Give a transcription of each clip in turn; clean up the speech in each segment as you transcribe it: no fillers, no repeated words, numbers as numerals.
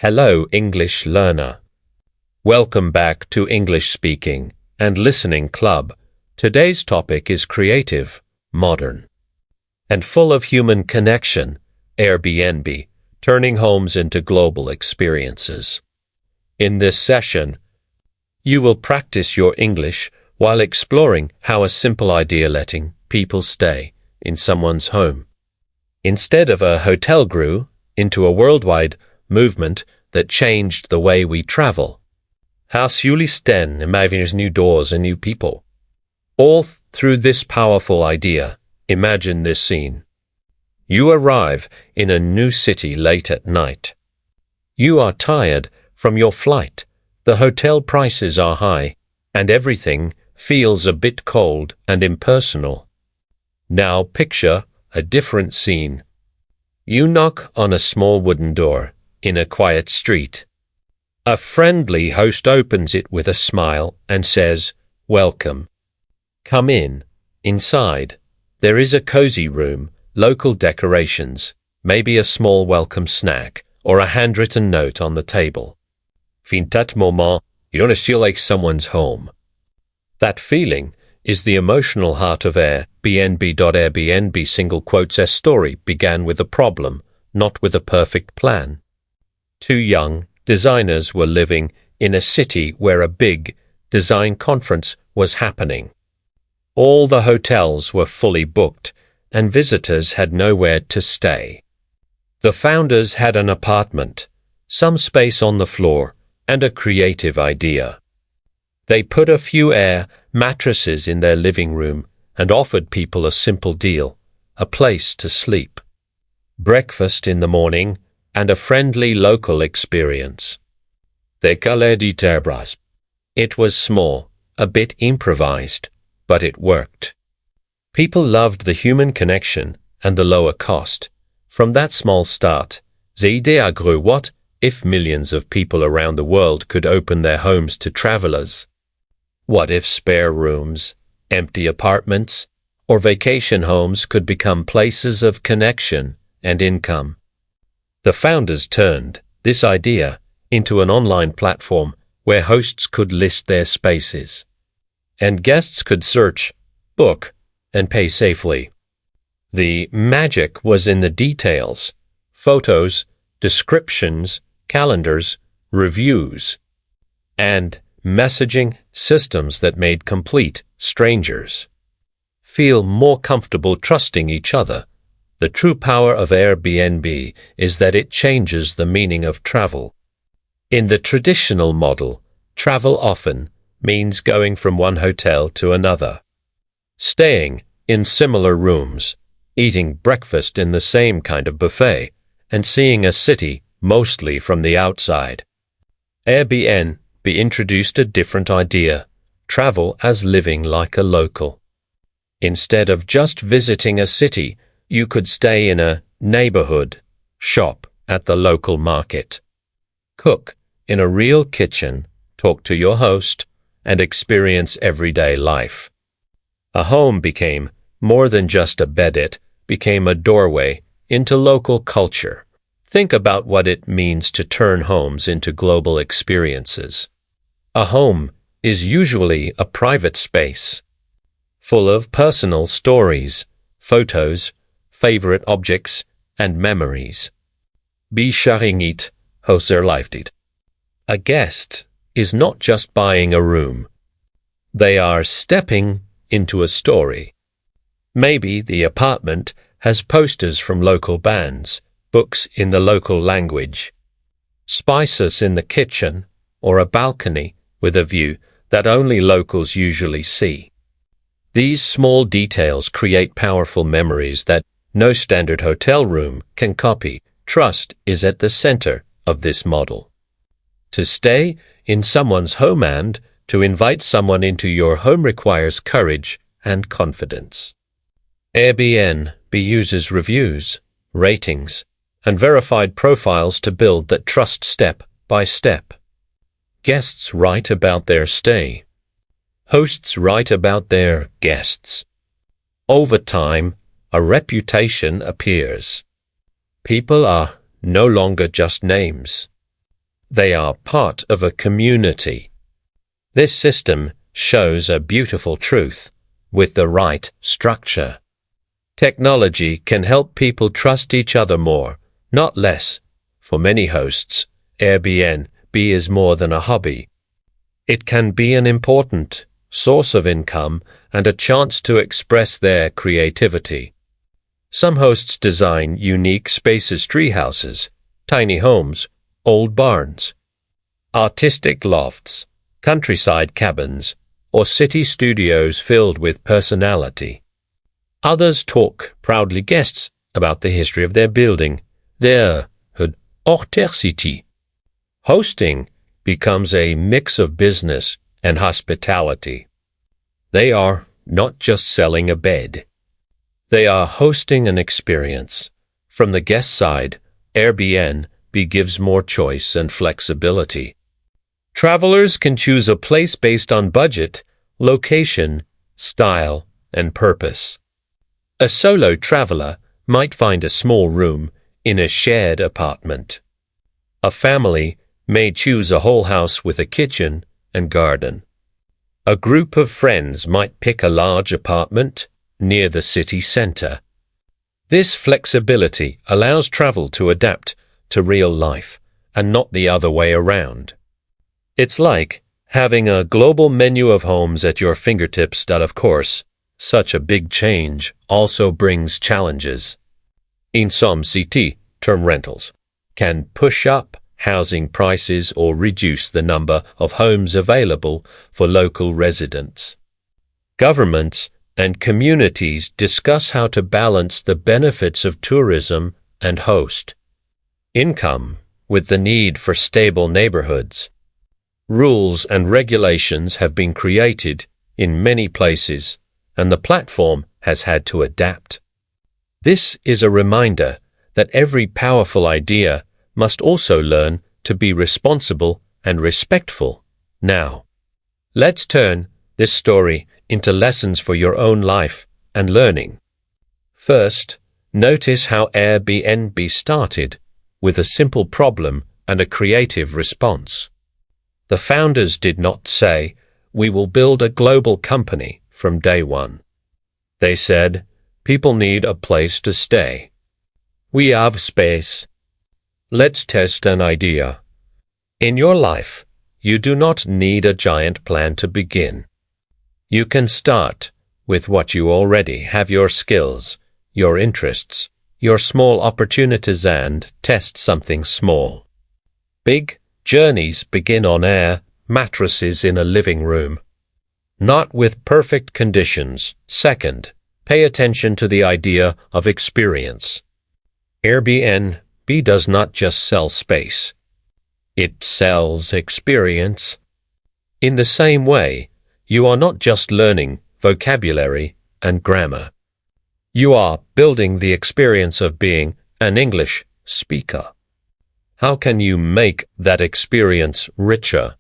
Hello, English learner. Welcome back to English Speaking and Listening Club. Today's topic is creative, modern, and full of human connection, Airbnb, turning homes into global experiences. In this session, you will practice your English while exploring how a simple idea letting people stay in someone's home instead of a hotel grew into a worldwide movement that changed the way we travel. Huis jullie staan imagineers new doors and new people. All through this powerful idea, imagine this scene. You arrive in a new city late at night. You are tired from your flight, the hotel prices are high, and everything feels a bit cold and impersonal. Now picture a different scene. You knock on a small wooden door in a quiet street. A friendly host opens it with a smile and says, "Welcome. Come in. Inside, there is a cozy room, local decorations, maybe a small welcome snack, or a handwritten note on the table. Fin dat moment, you don't feel like someone's home." That feeling is the emotional heart of Airbnb. Airbnb single quotes their story began with a problem, not with a perfect plan. Two young designers were living in a city where a big design conference was happening. All the hotels were fully booked, and visitors had nowhere to stay. The founders had an apartment, some space on the floor, and a creative idea. They put a few air mattresses in their living room and offered people a simple deal, a place to sleep, breakfast in the morning, and a friendly local experience. It was small, a bit improvised, but it worked. People loved the human connection and the lower cost. From that small start, the idea grew. What if millions of people around the world could open their homes to travelers? What if spare rooms, empty apartments, or vacation homes could become places of connection and income? The founders turned this idea into an online platform where hosts could list their spaces, and guests could search, book, and pay safely. The magic was in the details: photos, descriptions, calendars, reviews, and messaging systems that made complete strangers feel more comfortable trusting each other. The true power of Airbnb is that it changes the meaning of travel. In the traditional model, travel often means going from one hotel to another, staying in similar rooms, eating breakfast in the same kind of buffet, and seeing a city mostly from the outside. Airbnb introduced a different idea: travel as living like a local. Instead of just visiting a city, you could stay in a neighborhood, shop at the local market, cook in a real kitchen, talk to your host, and experience everyday life. A home became more than just a bed. It became a doorway into local culture. Think about what it means to turn homes into global experiences. A home is usually a private space, full of personal stories, photos, favorite objects, and memories. Beschaving hoser leeftijd. A guest is not just buying a room. They are stepping into a story. Maybe the apartment has posters from local bands, books in the local language, spices in the kitchen, or a balcony with a view that only locals usually see. These small details create powerful memories that no standard hotel room can copy. Trust is at the center of this model. To stay in someone's home and to invite someone into your home requires courage and confidence. Airbnb uses reviews, ratings, and verified profiles to build that trust step by step. Guests write about their stay. Hosts write about their guests. Over time, a reputation appears. People are no longer just names. They are part of a community. This system shows a beautiful truth with the right structure. Technology can help people trust each other more, not less. For many hosts, Airbnb is more than a hobby. It can be an important source of income and a chance to express their creativity. Some hosts design unique spacious treehouses, tiny homes, old barns, artistic lofts, countryside cabins, or city studios filled with personality. Others talk proudly guests about the history of their building, their authenticity. Hosting becomes a mix of business and hospitality. They are not just selling a bed. They are hosting an experience. From the guest side, Airbnb gives more choice and flexibility. Travelers can choose a place based on budget, location, style, and purpose. A solo traveler might find a small room in a shared apartment. A family may choose a whole house with a kitchen and garden. A group of friends might pick a large apartment near the city center. This flexibility allows travel to adapt to real life and not the other way around. It's like having a global menu of homes at your fingertips that, of course, such a big change also brings challenges. In some cities, term rentals can push up housing prices or reduce the number of homes available for local residents. Governments and communities discuss how to balance the benefits of tourism and host income with the need for stable neighborhoods. Rules and regulations have been created in many places, and the platform has had to adapt. This is a reminder that every powerful idea must also learn to be responsible and respectful. Now, let's turn this story into lessons for your own life and learning. First, notice how Airbnb started with a simple problem and a creative response. The founders did not say, "We will build a global company," from day one. They said, "People need a place to stay. We have space. Let's test an idea." In your life, you do not need a giant plan to begin. You can start with what you already have: your skills, your interests, your small opportunities, and test something small. Big journeys begin on air mattresses in a living room, not with perfect conditions. Second, pay attention to the idea of experience. Airbnb does not just sell space. It sells experience. In the same way, you are not just learning vocabulary and grammar. You are building the experience of being an English speaker. How can you make that experience richer?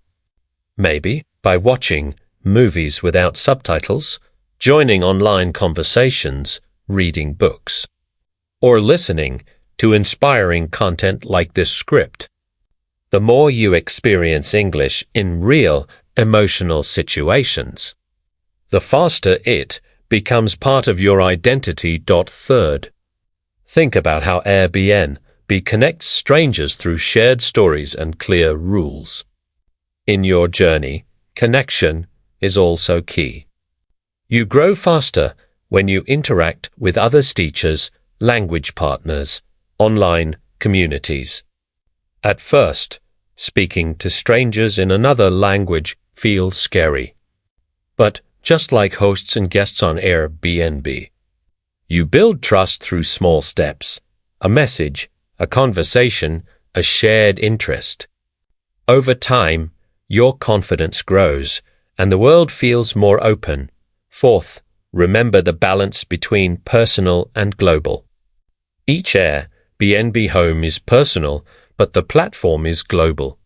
Maybe by watching movies without subtitles, joining online conversations, reading books, or listening to inspiring content like this script. The more you experience English in real, emotional situations, the faster it becomes part of your identity. Third, think about how Airbnb connects strangers through shared stories and clear rules. In your journey, connection is also key. You grow faster when you interact with other teachers, language partners, online communities. At first, speaking to strangers in another language feels scary. But just like hosts and guests on Airbnb, you build trust through small steps: a message, a conversation, a shared interest. Over time, your confidence grows and the world feels more open. Fourth, remember the balance between personal and global. Each Airbnb home is personal, but the platform is global.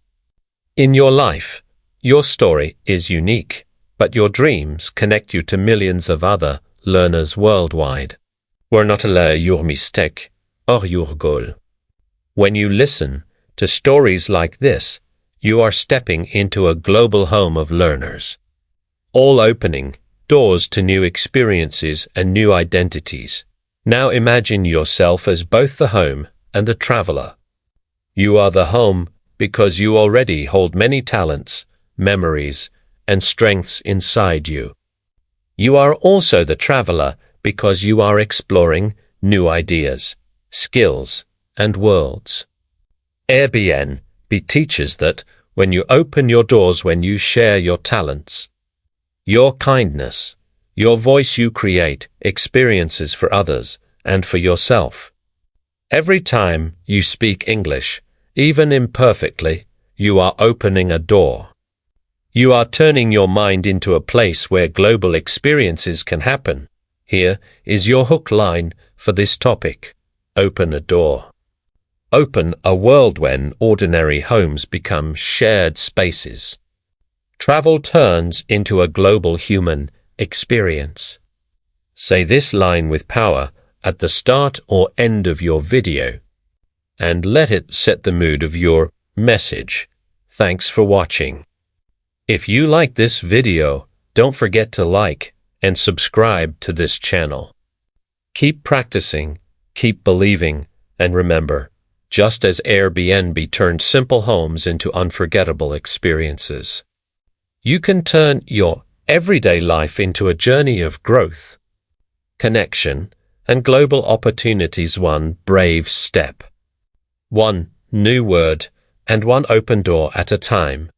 In your life, your story is unique, but your dreams connect you to millions of other learners worldwide. We're not allowed your mistake or your goal. When you listen to stories like this, You are stepping into a global home of learners, all opening doors to new experiences and new identities. Now imagine yourself as both the home and the traveler. You are the home because you already hold many talents, memories, and strengths inside you. You are also the traveler because you are exploring new ideas, skills, and worlds. Airbnb teaches that when you open your doors, when you share your talents, your kindness, your voice, you create experiences for others and for yourself. Every time you speak English, even imperfectly, you are opening a door. You are turning your mind into a place where global experiences can happen. Here is your hook line for this topic. Open a door. Open a world when ordinary homes become shared spaces. Travel turns into a global human experience. Say this line with power at the start or end of your video, and let it set the mood of your message. Thanks for watching. If you like this video, don't forget to like and subscribe to this channel. Keep practicing, keep believing, and remember, just as Airbnb turned simple homes into unforgettable experiences, you can turn your everyday life into a journey of growth, connection, and global opportunities, one brave step, one new word, and one open door at a time.